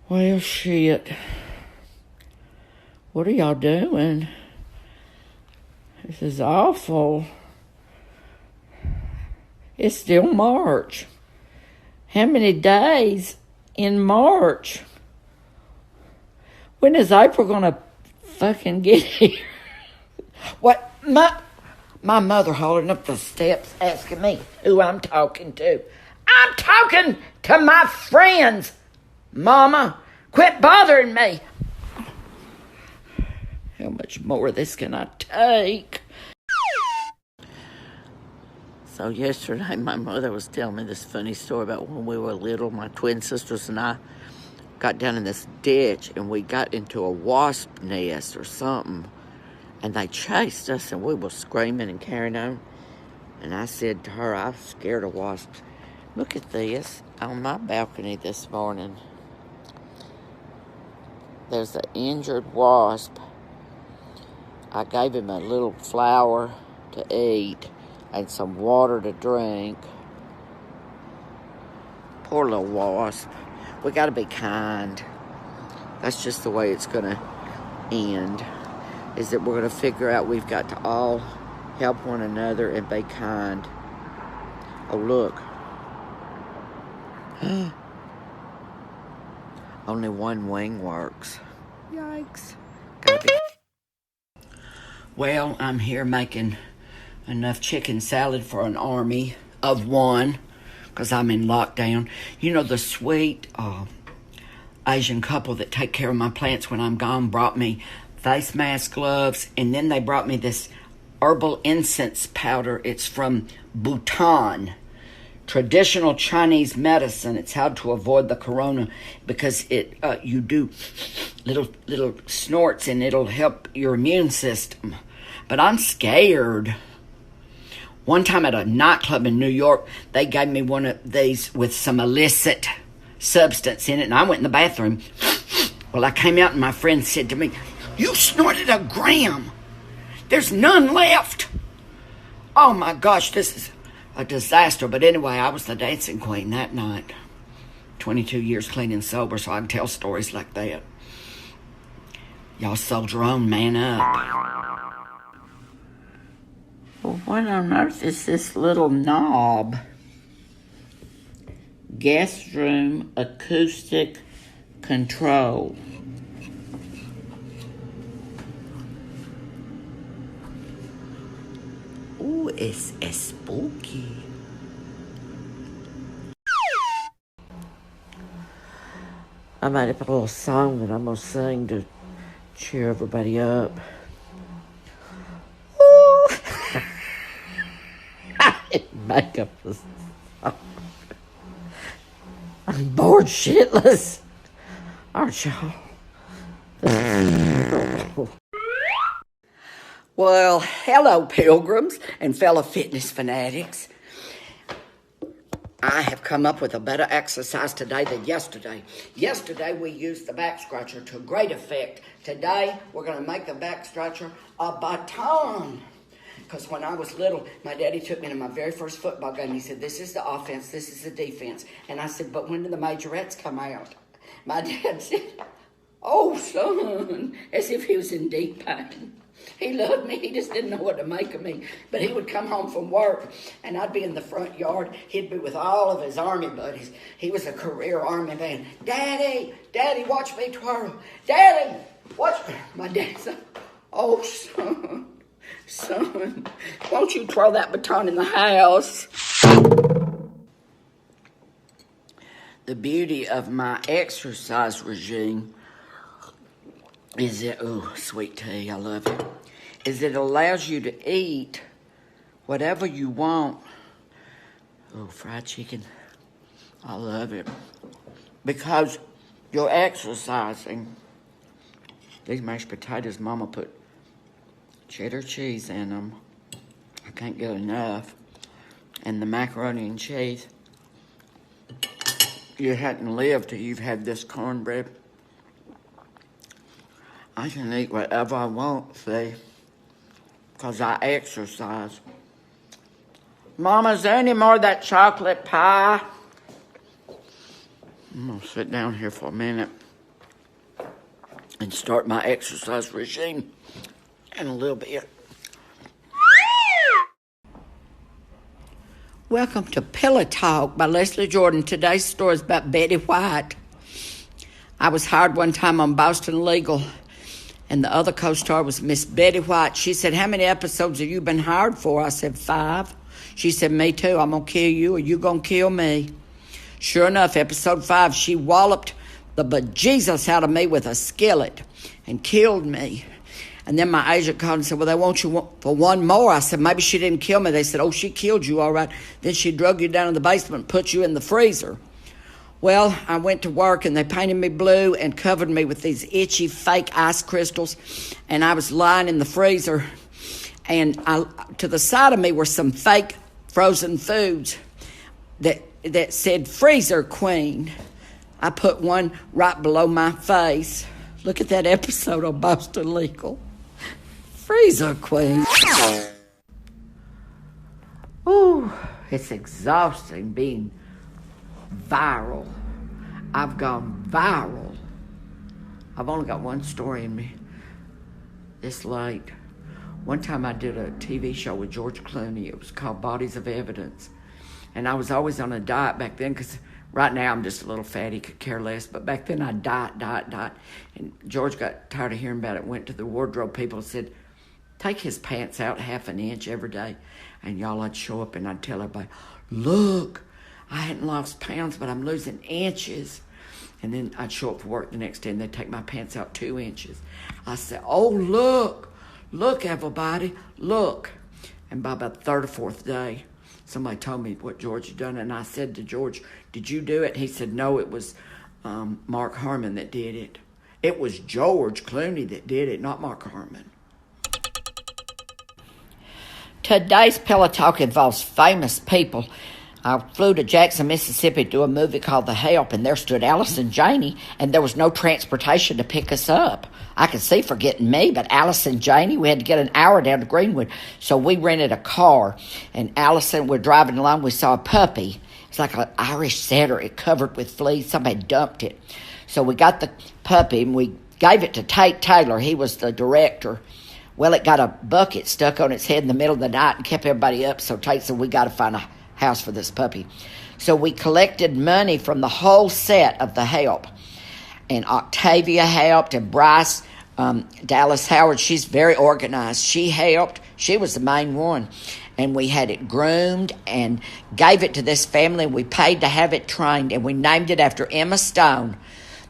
Well, shit. What are y'all doing? This is awful. It's still March. How many days in March? When is April gonna fucking get here? What? My mother holding up the steps asking me who I'm talking to. I'm talking to my friends. Mama, quit bothering me. How much more of this can I take? So yesterday, my mother was telling me this funny story about when we were little. My twin sisters and I got down in this ditch, and we got into a wasp nest or something, and they chased us, and we were screaming and carrying on. And I said to her, I'm scared of wasps. Look at this on my balcony this morning. There's an injured wasp. I gave him a little flour to eat and some water to drink. Poor little wasp. We got to be kind. That's just the way it's going to end, is that we're going to figure out we've got to all help one another and be kind. Oh, look. Only one wing works. Yikes. Well, I'm here making enough chicken salad for an army of one because I'm in lockdown. You know, the sweet Asian couple that take care of my plants when I'm gone brought me face mask, gloves, and then they brought me this herbal incense powder. It's from Bhutan. Traditional Chinese medicine. It's how to avoid the corona because you do little snorts and it'll help your immune system. But I'm scared. One time at a nightclub in New York, they gave me one of these with some illicit substance in it, and I went in the bathroom. Well, I came out and my friend said to me, "You snorted a gram. There's none left." Oh my gosh, this is a disaster. But anyway, I was the dancing queen that night. 22 years clean and sober, so I can tell stories like that. Y'all soldier on, man up. Well, what on earth is this little knob? Guest room acoustic control. Ooh, it's spooky. I made up a little song that I'm going to sing to cheer everybody up. Ooh. I didn't make up this song. I'm bored shitless. Aren't y'all? Well, hello, pilgrims and fellow fitness fanatics. I have come up with a better exercise today than yesterday. Yesterday, we used the back scratcher to great effect. Today, we're going to make the back scratcher a baton. Because when I was little, my daddy took me to my very first football game. He said, this is the offense, this is the defense. And I said, but when do the majorettes come out? My dad said, oh, son, as if he was in deep pain. He loved me. He just didn't know what to make of me. But he would come home from work, and I'd be in the front yard. He'd be with all of his army buddies. He was a career army man. Daddy, watch me twirl. Daddy, watch me. My dad said, oh, son, won't you twirl that baton in the house? The beauty of my exercise regime is that, oh, sweet tea, I love it, is it allows you to eat whatever you want. Oh, fried chicken, I love it. Because you're exercising. These mashed potatoes, Mama put cheddar cheese in them. I can't get enough. And the macaroni and cheese. You hadn't lived till you've had this cornbread. I can eat whatever I want, see, because I exercise. Mama, is there any more of that chocolate pie? I'm going to sit down here for a minute. and start my exercise regime in a little bit. Welcome to Pillow Talk by Leslie Jordan. Today's story is about Betty White. I was hired one time on Boston Legal, and the other co-star was Miss Betty White. She said, "How many episodes have you been hired for?" I said, 5. She said, "Me too. I'm going to kill you or you going to kill me." Sure enough, episode 5, she walloped the bejesus out of me with a skillet and killed me. And then my agent called and said, "Well, they want you for one more." I said, "Maybe she didn't kill me." They said, "Oh, she killed you, all right. Then she drug you down in the basement and put you in the freezer." Well, I went to work, and they painted me blue and covered me with these itchy fake ice crystals. And I was lying in the freezer, and to the side of me were some fake frozen foods that said "Freezer Queen." I put one right below my face. Look at that episode on Boston Legal. Freezer Queen. Ooh, it's exhausting being viral. I've gone viral. I've only got one story in me this late. One time I did a TV show with George Clooney. It was called Bodies of Evidence. And I was always on a diet back then, because right now I'm just a little fatty, could care less. But back then I diet. And George got tired of hearing about it, went to the wardrobe people and said, take his pants out half an inch every day. And y'all, I'd show up and I'd tell everybody, "Look, I hadn't lost pounds, but I'm losing inches." And then I'd show up for work the next day and they'd take my pants out 2 inches. I said, "Oh, look, everybody, look." And by about the third or fourth day, somebody told me what George had done. And I said to George, "Did you do it?" He said, "No, it was Mark Harmon that did it." It was George Clooney that did it, not Mark Harmon. Today's Pillow Talk involves famous people. I flew to Jackson, Mississippi to do a movie called The Help, and there stood Allison Janney, and there was no transportation to pick us up. I could see forgetting me, but Allison Janney, we had to get an hour down to Greenwood, so we rented a car. And Allison, we're driving along, we saw a puppy. It's like an Irish setter, it covered with fleas. Somebody dumped it. So we got the puppy, and we gave it to Tate Taylor. He was the director. Well, it got a bucket stuck on its head in the middle of the night and kept everybody up, so Tate said, "We got to find a house for this puppy." So we collected money from the whole set of The Help. And Octavia helped, and Bryce Dallas Howard, she's very organized. She helped. She was the main one. And we had it groomed and gave it to this family. We paid to have it trained, and we named it after Emma Stone.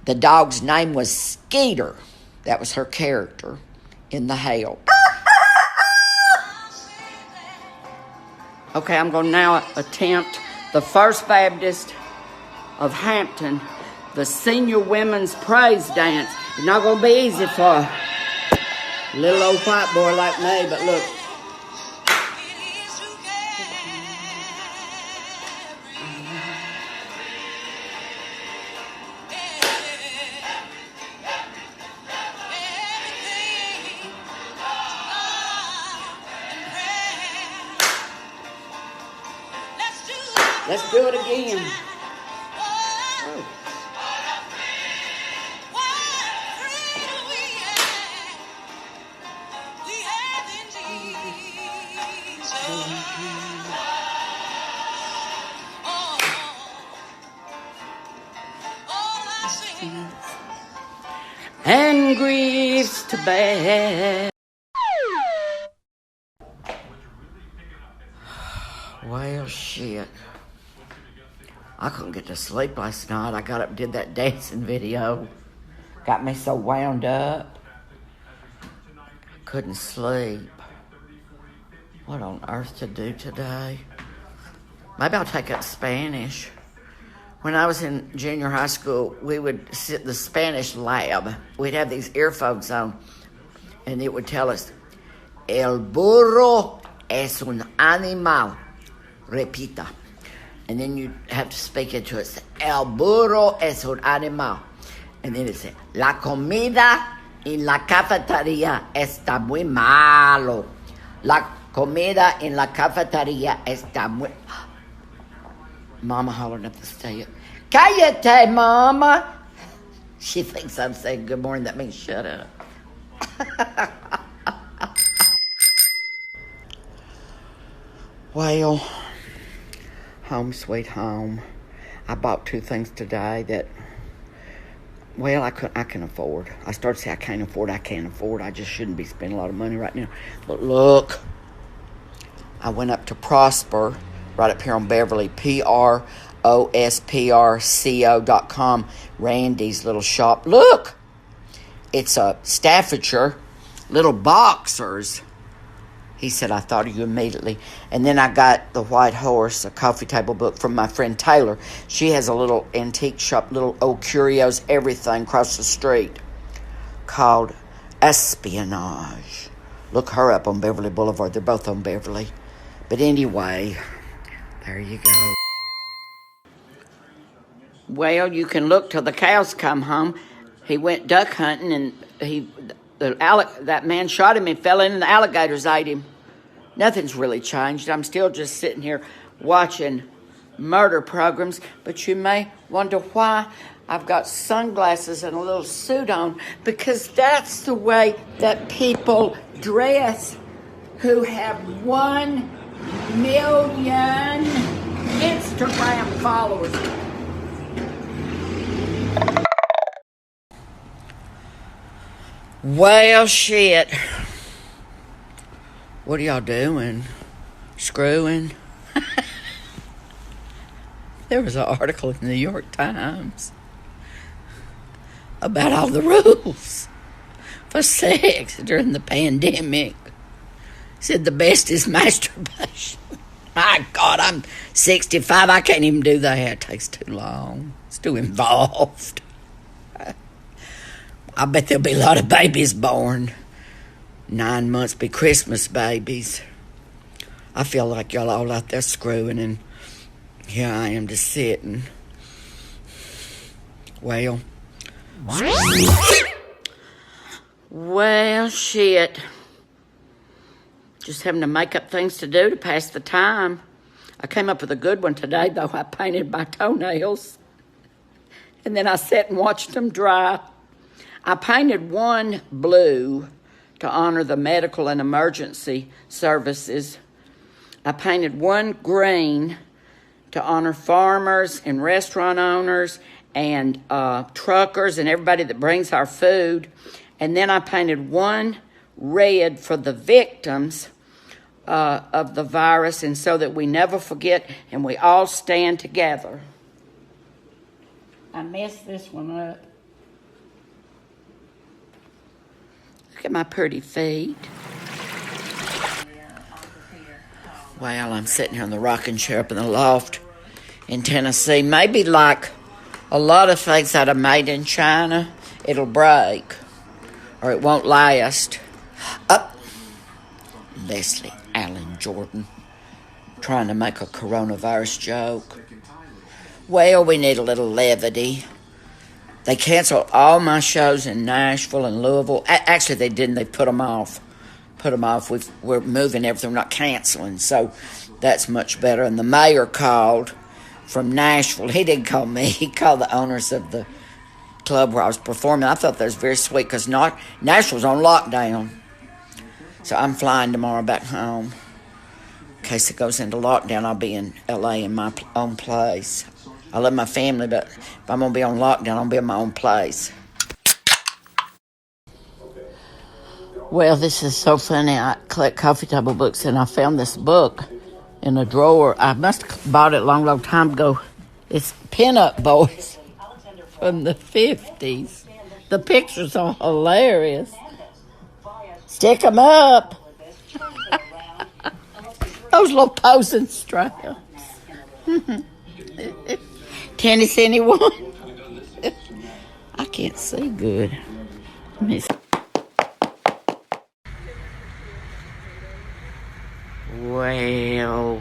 The dog's name was Skeeter. That was her character in The Help. Okay, I'm going to now attempt the First Baptist of Hampton, the Senior Women's Praise Dance. It's not going to be easy for a little old white boy like me, but look. Let's do it again. Oh. And griefs to bear. Well, shit. I couldn't get to sleep last night. I got up and did that dancing video. Got me so wound up. Couldn't sleep. What on earth to do today? Maybe I'll take up Spanish. When I was in junior high school, we would sit in the Spanish lab. We'd have these earphones on, and it would tell us, "El burro es un animal. Repita." And then you have to speak into it. "El burro es un animal." And then it said, "La comida en la cafetería está muy malo. La comida en la cafetería está muy..." Mama hollered up the stairs, "Cállate, Mama." She thinks I'm saying good morning. That means shut up. Well, home sweet home. I bought 2 things today that, well, I can afford. I started to say I can't afford. I can't afford. I just shouldn't be spending a lot of money right now. But look, I went up to Prosper, right up here on Beverly, PROSPRCO.com, Randy's little shop. Look, it's a Staffordshire little boxers. He said, I thought of you immediately. And then I got the White Horse, a coffee table book from my friend Taylor. She has a little antique shop, little old curios, everything across the street, called Espionage. Look her up on Beverly Boulevard. They're both on Beverly. But anyway, there you go. Well, you can look till the cows come home. He went duck hunting, and that man shot him and fell in, and the alligators ate him. Nothing's really changed. I'm still just sitting here watching murder programs, but you may wonder why I've got sunglasses and a little suit on, because that's the way that people dress who have 1 million Instagram followers. Well, shit. What are y'all doing? Screwing? There was an article in the New York Times about all the rules for sex during the pandemic. Said the best is masturbation. My God, I'm 65. I can't even do that. It takes too long. It's too involved. I bet there'll be a lot of babies born. 9 months be Christmas babies. I feel like y'all all out there screwing, and here I am just sitting. Well, shit. Just having to make up things to do to pass the time. I came up with a good one today, though. I painted my toenails, and then I sat and watched them dry. I painted one blue to honor the medical and emergency services. I painted one green to honor farmers and restaurant owners and truckers and everybody that brings our food. And then I painted one red for the victims of the virus, and so that we never forget and we all stand together. I messed this one up. Look at my pretty feet. Well, I'm sitting here in the rocking chair up in the loft in Tennessee. Maybe like a lot of things that are made in China, it'll break or it won't last. Up. Leslie Allen Jordan trying to make a coronavirus joke. Well, we need a little levity. They canceled all my shows in Nashville and Louisville. Actually, they didn't. They put them off. We're moving everything. We're not canceling. So that's much better. And the mayor called from Nashville. He didn't call me. He called the owners of the club where I was performing. I thought that was very sweet because Nashville's on lockdown. So I'm flying tomorrow back home. In case it goes into lockdown, I'll be in L.A. in my own place. I love my family, but if I'm going to be on lockdown, I'll be in my own place. Well, this is so funny. I collect coffee table books, and I found this book in a drawer. I must have bought it a long, long time ago. It's Pin-Up Boys from the 50s. The pictures are hilarious. Stick 'em up. Those little posing straps. Tennis, anyone? I can't see good. Let me see. Well.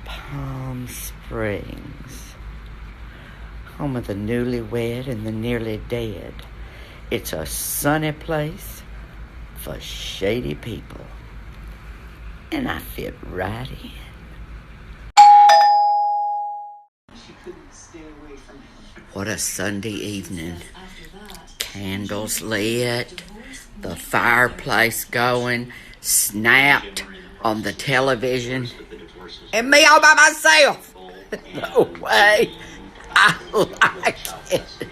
Palm Springs, home of the newlywed and the nearly dead. It's a sunny place for shady people, and I fit right in. What a Sunday evening. Candles lit, the fireplace going, snapped on the television, and me all by myself. No way. I like it.